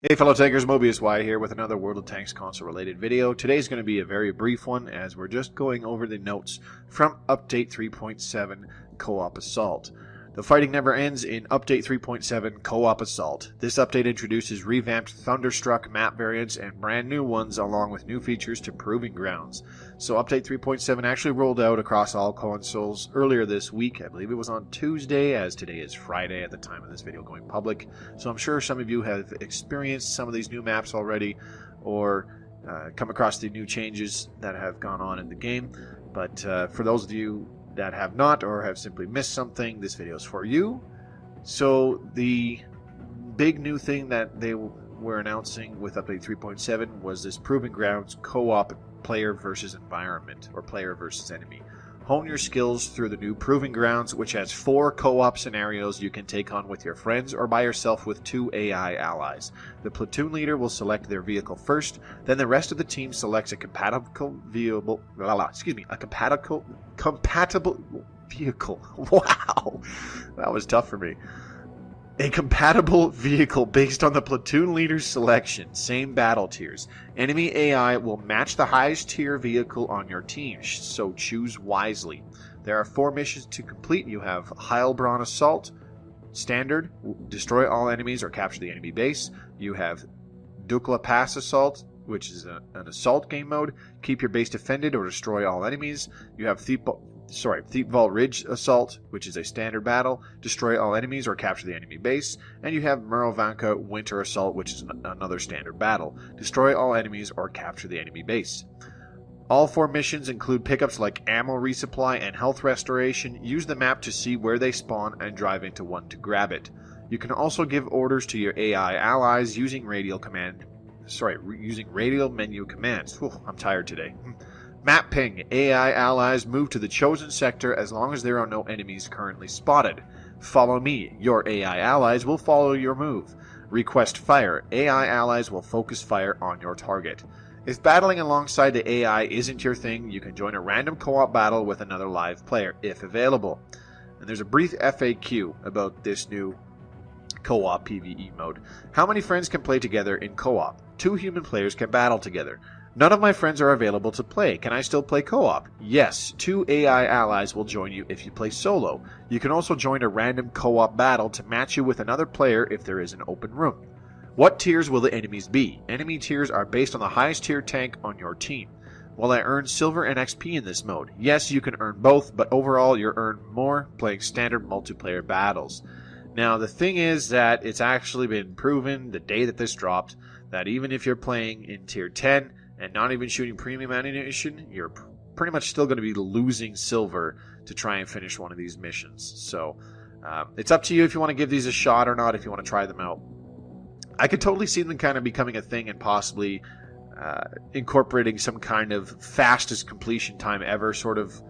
Hey fellow tankers, Mobius Y here with another World of Tanks console related video. Today's going to be a very brief one as we're just going over the notes from Update 3.7 Co-op Assault. The fighting never ends in Update 3.7 Co-op Assault. This update introduces revamped Thunderstruck map variants and brand new ones along with new features to Proving Grounds. So Update 3.7 actually rolled out across all consoles earlier this week. I believe it was on Tuesday, as today is Friday at the time of this video going public. So I'm sure some of you have experienced some of these new maps already or come across the new changes that have gone on in the game. But for those of you that have not or have simply missed something, this video is for you. So the big new thing that they were announcing with Update 3.7 was this Proving Grounds co-op player versus environment, or player versus enemy. Hone your skills through the new Proving Grounds, which has 4 co-op scenarios you can take on with your friends or by yourself with 2 AI allies. The platoon leader will select their vehicle first, then the rest of the team selects a compatible vehicle. Compatible vehicle. Wow, that was tough for me. A compatible vehicle based on the platoon leader's selection. Same battle tiers. Enemy AI will match the highest tier vehicle on your team, so choose wisely. There are 4 missions to complete. You have Heilbronn Assault, Standard, destroy all enemies or capture the enemy base. You have Dukla Pass Assault, which is an assault game mode. Keep your base defended or destroy all enemies. You have Thiepval Ridge Assault, which is a standard battle. Destroy all enemies or capture the enemy base. And you have Merovanka Winter Assault, which is another standard battle. Destroy all enemies or capture the enemy base. All 4 missions include pickups like ammo resupply and health restoration. Use the map to see where they spawn and drive into one to grab it. You can also give orders to your AI allies using radial menu commands. Whew, I'm tired today. Map ping. AI allies move to the chosen sector as long as there are no enemies currently spotted. Follow me. Your AI allies will follow your move. Request fire. AI allies will focus fire on your target. If battling alongside the AI isn't your thing, you can join a random co-op battle with another live player, if available. And there's a brief FAQ about this new co-op PvE mode. How many friends can play together in co-op? 2 human players can battle together. None of my friends are available to play. Can I still play co-op? Yes, 2 AI allies will join you if you play solo. You can also join a random co-op battle to match you with another player if there is an open room. What tiers will the enemies be? Enemy tiers are based on the highest tier tank on your team. Will I earn silver and XP in this mode? Yes, you can earn both, but overall you earn more playing standard multiplayer battles. Now, the thing is that it's actually been proven the day that this dropped that even if you're playing in tier 10 and not even shooting premium ammunition, you're pretty much still going to be losing silver to try and finish one of these missions. So it's up to you if you want to give these a shot or not, if you want to try them out. I could totally see them kind of becoming a thing and possibly incorporating some kind of fastest completion time ever sort of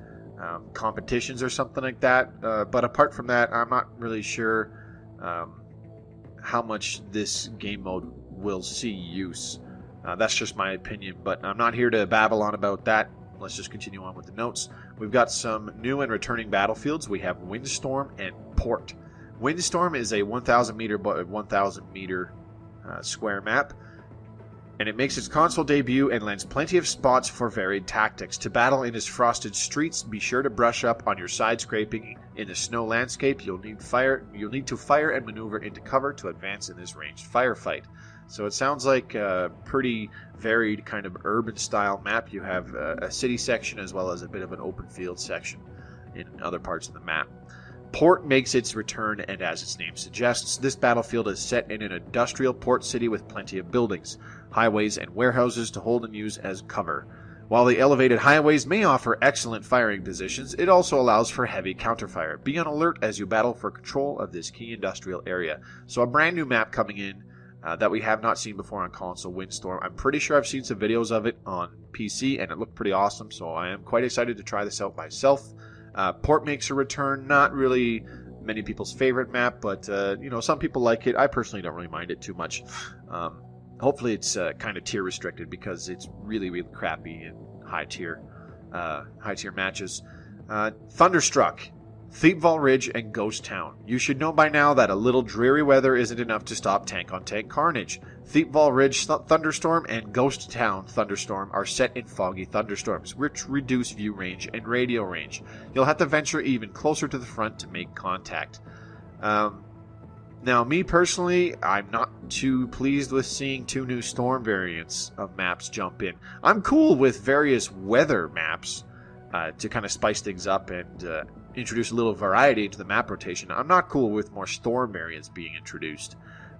competitions or something like that. But apart from that, I'm not really sure how much this game mode will see use. That's just my opinion, but I'm not here to babble on about that. Let's just continue on with the notes. We've got some new and returning battlefields. We have Windstorm and Port. Windstorm is a 1,000 meter square map, and it makes its console debut and lends plenty of spots for varied tactics. To battle in its frosted streets, be sure to brush up on your side scraping. In the snow landscape, you'll need to fire and maneuver into cover to advance in this ranged firefight. So it sounds like a pretty varied kind of urban style map. You have a city section as well as a bit of an open field section in other parts of the map. Port makes its return, and as its name suggests, this battlefield is set in an industrial port city with plenty of buildings, highways, and warehouses to hold and use as cover. While the elevated highways may offer excellent firing positions, it also allows for heavy counterfire. Be on alert as you battle for control of this key industrial area. So a brand new map coming in that we have not seen before on console, Windstorm. I'm pretty sure I've seen some videos of it on PC, and it looked pretty awesome, so I am quite excited to try this out myself. Port makes a return. Not really many people's favorite map, but some people like it. I personally don't really mind it too much. Hopefully it's kind of tier restricted because it's really, really crappy in high tier matches. Thunderstruck. Thiepval Ridge and Ghost Town. You should know by now that a little dreary weather isn't enough to stop tank-on-tank carnage. Thiepval Ridge Thunderstorm and Ghost Town Thunderstorm are set in foggy thunderstorms, which reduce view range and radio range. You'll have to venture even closer to the front to make contact. Now, me personally, I'm not too pleased with seeing 2 new storm variants of maps jump in. I'm cool with various weather maps to kind of spice things up and introduce a little variety into the map rotation. I'm not cool with more storm variants being introduced,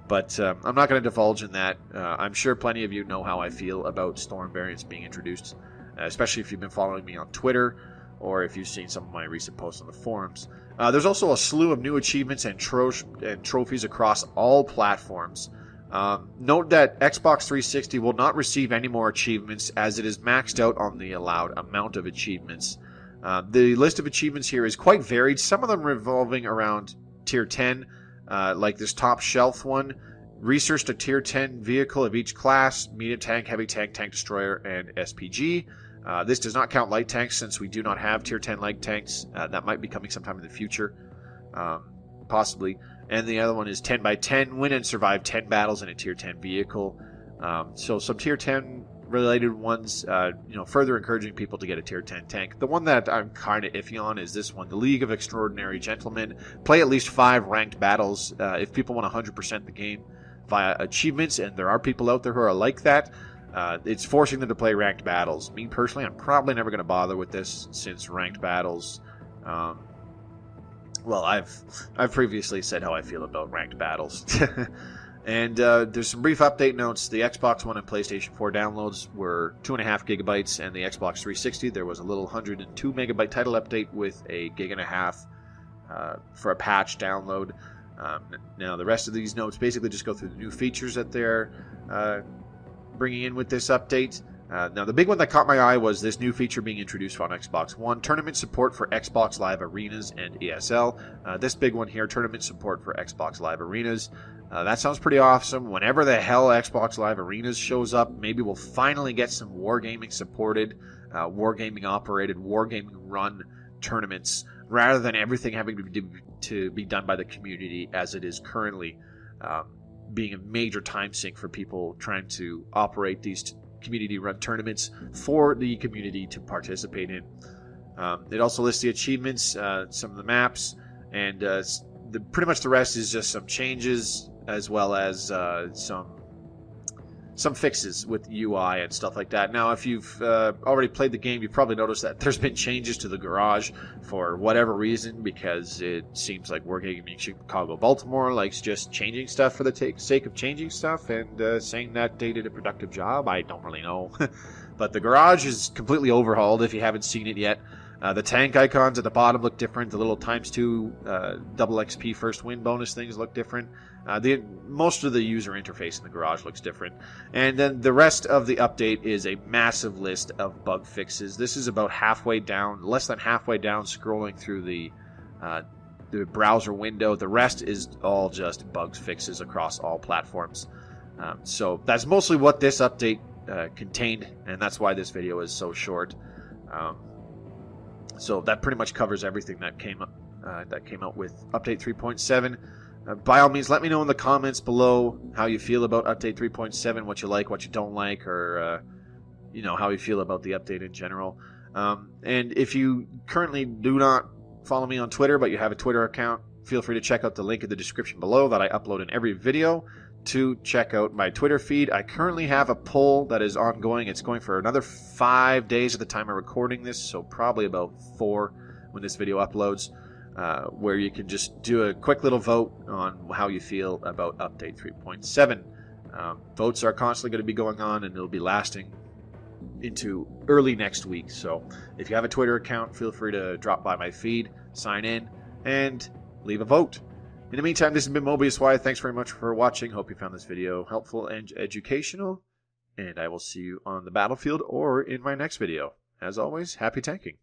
but I'm not going to divulge in that. I'm sure plenty of you know how I feel about storm variants being introduced, especially if you've been following me on Twitter or if you've seen some of my recent posts on the forums. There's also a slew of new achievements and trophies across all platforms. Note that Xbox 360 will not receive any more achievements as it is maxed out on the allowed amount of achievements. The list of achievements here is quite varied, some of them revolving around Tier 10, like this top shelf one. Research a Tier 10 vehicle of each class, medium tank, heavy tank, tank destroyer, and SPG. This does not count light tanks since we do not have Tier 10 light tanks. That might be coming sometime in the future, possibly. And the other one is 10 by 10, win and survive 10 battles in a Tier 10 vehicle. So some Tier 10 related ones, further encouraging people to get a Tier 10 tank. The one that I'm kind of iffy on is this one, the League of Extraordinary Gentlemen. Play at least 5 ranked battles. If people want 100% the game via achievements, and there are people out there who are like that, it's forcing them to play ranked battles. Me personally, I'm probably never going to bother with this since ranked battles. I've previously said how I feel about ranked battles. And there's some brief update notes. The Xbox One and PlayStation 4 downloads were 2.5 gigabytes, and the Xbox 360 there was a little 102 megabyte title update with a 1.5 gig for a patch download. Now the rest of these notes basically just go through the new features that they're bringing in with this update. Now the big one that caught my eye was this new feature being introduced on Xbox One, tournament support for Xbox Live Arenas and ESL. This big one here, tournament support for Xbox Live Arenas. That sounds pretty awesome. Whenever the hell Xbox Live Arenas shows up, maybe we'll finally get some wargaming supported, wargaming operated, wargaming run tournaments, rather than everything having to be done by the community as it is currently, being a major time sink for people trying to operate these community-run tournaments for the community to participate in. It also lists the achievements, some of the maps, and pretty much the rest is just some changes as well as some fixes with UI and stuff like that. Now, if you've already played the game, you've probably noticed that there's been changes to the garage for whatever reason, because it seems like Wargaming Chicago Baltimore likes just changing stuff for the sake of changing stuff and saying that they did a productive job. I don't really know. But the garage is completely overhauled if you haven't seen it yet. The tank icons at the bottom look different. The little ×2 double XP first win bonus things look different. Most of the user interface in the garage looks different. And then the rest of the update is a massive list of bug fixes. This is about halfway down, less than halfway down, scrolling through the browser window. The rest is all just bugs fixes across all platforms. So that's mostly what this update contained, and that's why this video is so short. So that pretty much covers everything that came out with Update 3.7. By all means, let me know in the comments below how you feel about Update 3.7, what you like, what you don't like, or how you feel about the update in general. And if you currently do not follow me on Twitter, but you have a Twitter account, feel free to check out the link in the description below that I upload in every video to check out my Twitter feed. I currently have a poll that is ongoing. It's going for another 5 days at the time of recording this, so probably about 4 when this video uploads, where you can just do a quick little vote on how you feel about Update 3.7. Votes are constantly going to be going on, and it'll be lasting into early next week. So if you have a Twitter account, feel free to drop by my feed, sign in, and leave a vote. In the meantime, this has been Mobius Y. Thanks very much for watching. Hope you found this video helpful and educational, and I will see you on the battlefield or in my next video. As always, happy tanking.